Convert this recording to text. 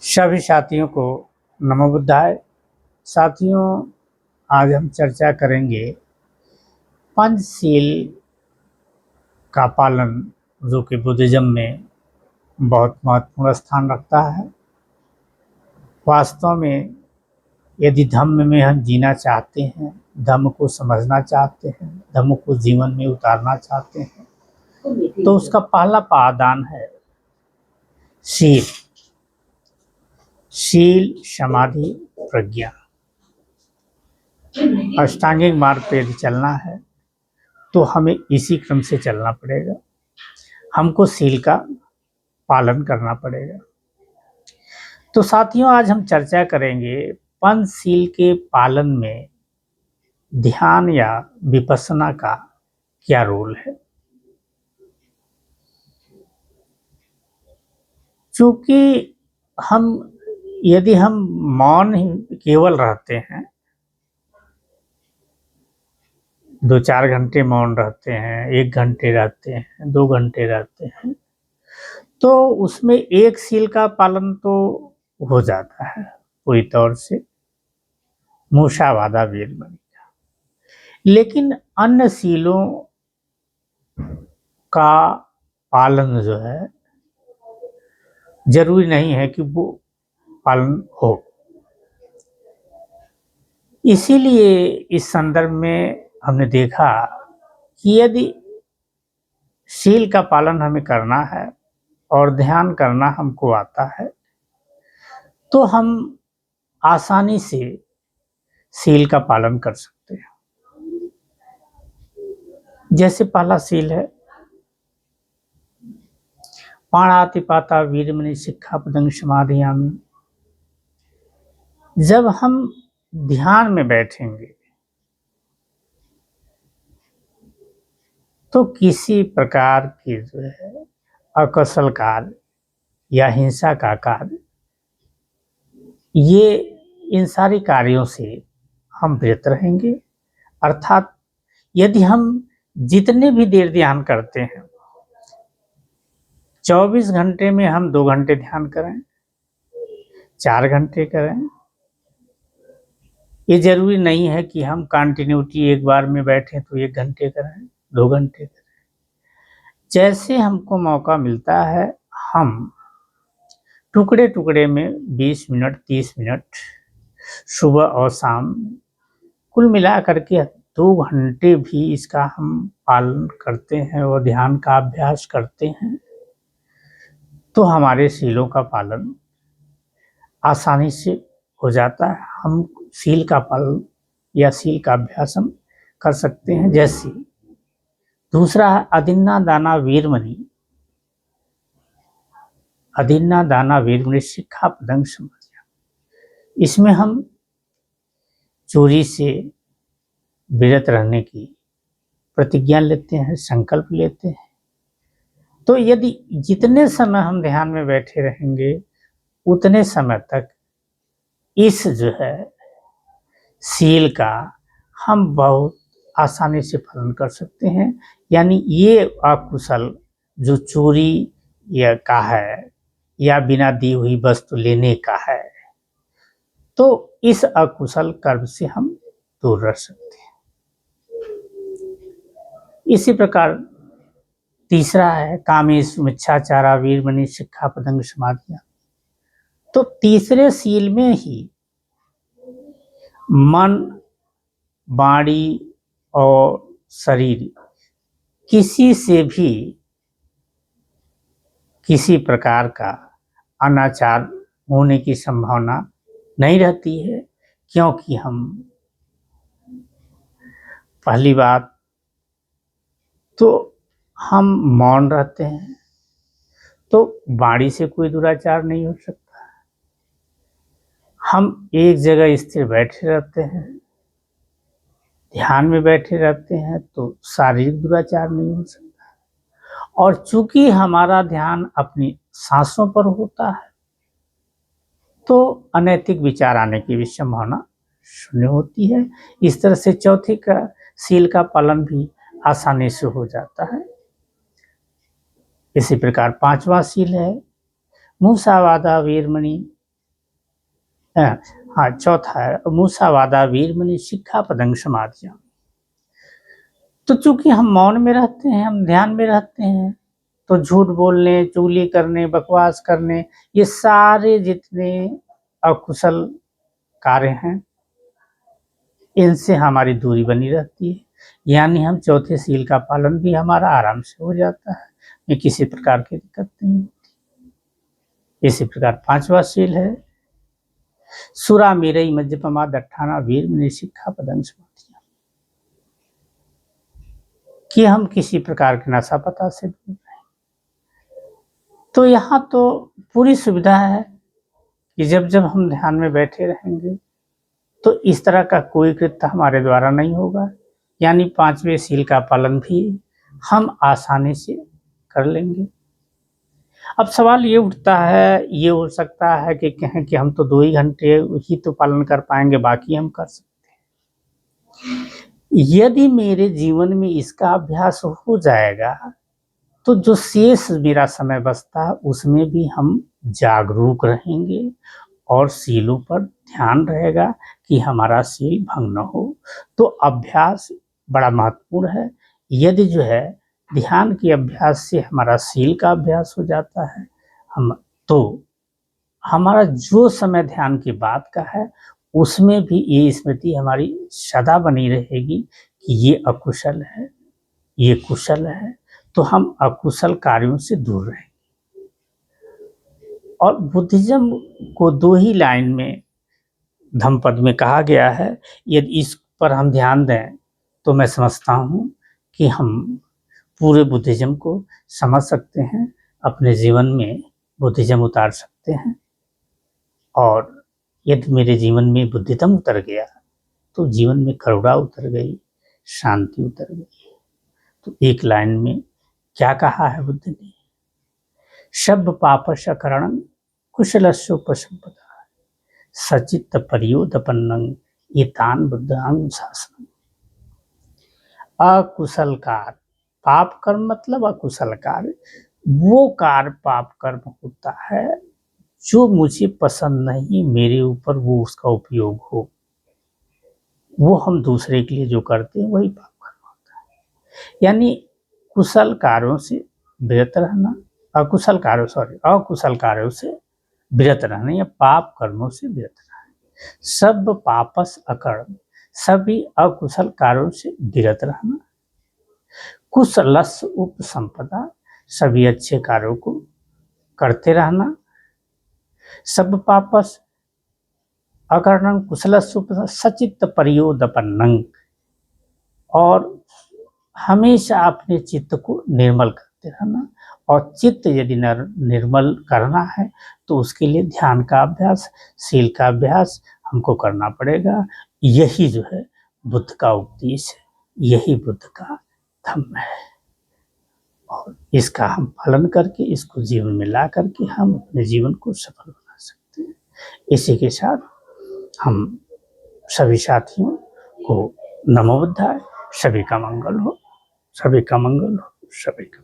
सभी साथियों को नमो बुद्धाय। साथियों, आज हम चर्चा करेंगे पंचशील का पालन, जो कि बुद्धिज्म में बहुत महत्वपूर्ण स्थान रखता है। वास्तव में यदि धम्म में हम जीना चाहते हैं, धम्म को समझना चाहते हैं, धम्म को जीवन में उतारना चाहते हैं, तो उसका पहला पायदान है शील। शील, समाधि, प्रज्ञा। अष्टांगिक मार्ग पे यदि चलना है तो हमें इसी क्रम से चलना पड़ेगा। हमको शील का पालन करना पड़ेगा। तो साथियों, आज हम चर्चा करेंगे पंचशील के पालन में ध्यान या विपश्यना का क्या रोल है। चूंकि यदि हम मौन ही केवल रहते हैं, 2-4 घंटे मौन रहते हैं, 1 घंटे रहते हैं, 2 घंटे रहते हैं, तो उसमें एक शील का पालन तो हो जाता है पूरी तौर से, मूषावादा वीरमणि का। लेकिन अन्य शीलों का पालन जो है, जरूरी नहीं है कि वो पालन हो। इसीलिए इस संदर्भ में हमने देखा कि यदि शील का पालन हमें करना है और ध्यान करना हमको आता है, तो हम आसानी से शील का पालन कर सकते हैं। जैसे पहला शील है पाणातिपाता वीरमणि सिक्खापदं समाधियामि। जब हम ध्यान में बैठेंगे तो किसी प्रकार की जो है अकुशल कार्य या हिंसा का कार्य, ये इन सारे कार्यों से हम व्यस्त रहेंगे। अर्थात यदि हम जितने भी देर ध्यान करते हैं, 24 घंटे में हम 2 घंटे ध्यान करें, 4 घंटे करें, ये जरूरी नहीं है कि हम कंटिन्यूटी एक बार में बैठें तो 1 घंटे करें, 2 घंटे करें। जैसे हमको मौका मिलता है, हम टुकड़े टुकड़े में 20 मिनट, 30 मिनट सुबह और शाम, कुल मिला करके 2 घंटे भी इसका हम पालन करते हैं और ध्यान का अभ्यास करते हैं, तो हमारे शीलों का पालन आसानी से हो जाता है। हम शील का पालन या शील का अभ्यास हम कर सकते हैं। जैसे दूसरा है अदिन्ना दाना वीरमणि। अदिन्ना दाना वीरमणि सिक्खापदं समाधियामि। इसमें हम चोरी से विरत रहने की प्रतिज्ञा लेते हैं, संकल्प लेते हैं। तो यदि जितने समय हम ध्यान में बैठे रहेंगे, उतने समय तक इस जो है शील का हम बहुत आसानी से पालन कर सकते हैं। यानी ये अकुशल जो चोरी या का है या बिना दी हुई वस्तु लेने का है, तो इस अकुशल कर्म से हम दूर रह सकते हैं। इसी प्रकार तीसरा है कामेषु मिच्छाचारा वीरमणि सिक्खापदं समाधियामि। तो तीसरे शील में ही मन, वाणी और शरीर किसी से भी किसी प्रकार का अनाचार होने की संभावना नहीं रहती है, क्योंकि हम पहली बात तो हम मौन रहते हैं, तो वाणी से कोई दुराचार नहीं हो सकता। हम एक जगह स्थिर बैठे रहते हैं, ध्यान में बैठे रहते हैं, तो शारीरिक दुराचार नहीं हो सकता। और चूंकि हमारा ध्यान अपनी सांसों पर होता है, तो अनैतिक विचार आने की भी संभावना शून्य होती है। इस तरह से चौथे का शील का पालन भी आसानी से हो जाता है। इसी प्रकार 5वां शील है मूसावादा वीरमणि हाँ, चौथा है मूसावादा वीरमणि शिक्षापदं समाधियां। तो चूंकि हम मौन में रहते हैं, हम ध्यान में रहते हैं, तो झूठ बोलने, चुगली करने, बकवास करने, ये सारे जितने अकुशल कार्य हैं, इनसे हमारी दूरी बनी रहती है। यानी हम चौथे सील का पालन भी हमारा आराम से हो जाता है, ये किसी प्रकार की दिक्कत नहीं होती। इसी प्रकार पांचवा सील है सुरा मेरई मध्यपमा दट्ठाना वीर शिक्षापदं समाधियां, कि हम किसी प्रकार के नशा पता से दूर रहें। तो यहाँ तो पूरी सुविधा है कि जब जब हम ध्यान में बैठे रहेंगे तो इस तरह का कोई कृत्य हमारे द्वारा नहीं होगा, यानी पांचवें सील का पालन भी हम आसानी से कर लेंगे। अब सवाल ये उठता है, ये हो सकता है कि कहें कि हम तो 2 ही घंटे ही तो पालन कर पाएंगे, बाकी हम कर सकते हैं। यदि मेरे जीवन में इसका अभ्यास हो जाएगा तो जो शेष मेरा समय बचता है उसमें भी हम जागरूक रहेंगे और सीलों पर ध्यान रहेगा कि हमारा सील भंग न हो। तो अभ्यास बड़ा महत्वपूर्ण है। यदि जो है ध्यान के अभ्यास से हमारा सील का अभ्यास हो जाता है, हम तो हमारा जो समय ध्यान की बात का है उसमें भी ये स्मृति हमारी सदा बनी रहेगी कि ये अकुशल है, ये कुशल है, तो हम अकुशल कार्यों से दूर रहेंगे। और बुद्धिज्म को 2 ही लाइन में धम्मपद में कहा गया है। यदि इस पर हम ध्यान दें तो मैं समझता हूँ कि हम पूरे बुद्धिज्म को समझ सकते हैं, अपने जीवन में बुद्धिज्म उतार सकते हैं। और यदि मेरे जीवन में बुद्धिज्म उतर गया तो जीवन में करुणा उतर गई, शांति उतर गई। तो एक लाइन में क्या कहा है बुद्ध ने, शब्द पापश करणं कुशलस्योपसंपदा सचित्त परियोदपन्नं एतान बुद्धानुशासनम्। अकुशल कार्य, पाप कर्म मतलब अकुशल कार्य, वो कार्य पाप कर्म होता है जो मुझे पसंद नहीं, मेरे ऊपर वो उसका उपयोग हो, वो हम दूसरे के लिए जो करते हैं वही पाप कर्म होता है। यानी कुशल कार्यों से विरत रहना, अकुशल कार्यों से विरत रहना या पाप कर्मों से विरत रहना। सब पापस अकर्म, सभी अकुशल कार्यों से विरत रहना। कुशलस्य उपसंपदा, सभी अच्छे कार्यों को करते रहना। सब पापस अकर्णं कुशलस्य उपसंपदा सचित्त परियोदपन्नं, और हमेशा अपने चित्त को निर्मल करते रहना। और चित्त यदि निर्मल करना है तो उसके लिए ध्यान का अभ्यास, सील का अभ्यास हमको करना पड़ेगा। यही जो है बुद्ध का उपदेश है, यही बुद्ध का धम्म है। और इसका हम पालन करके, इसको जीवन में ला करके हम अपने जीवन को सफल बना सकते हैं। इसी के साथ हम सभी साथियों को नमो बुद्धाय, सभी का मंगल हो, सभी का मंगल हो, सभी का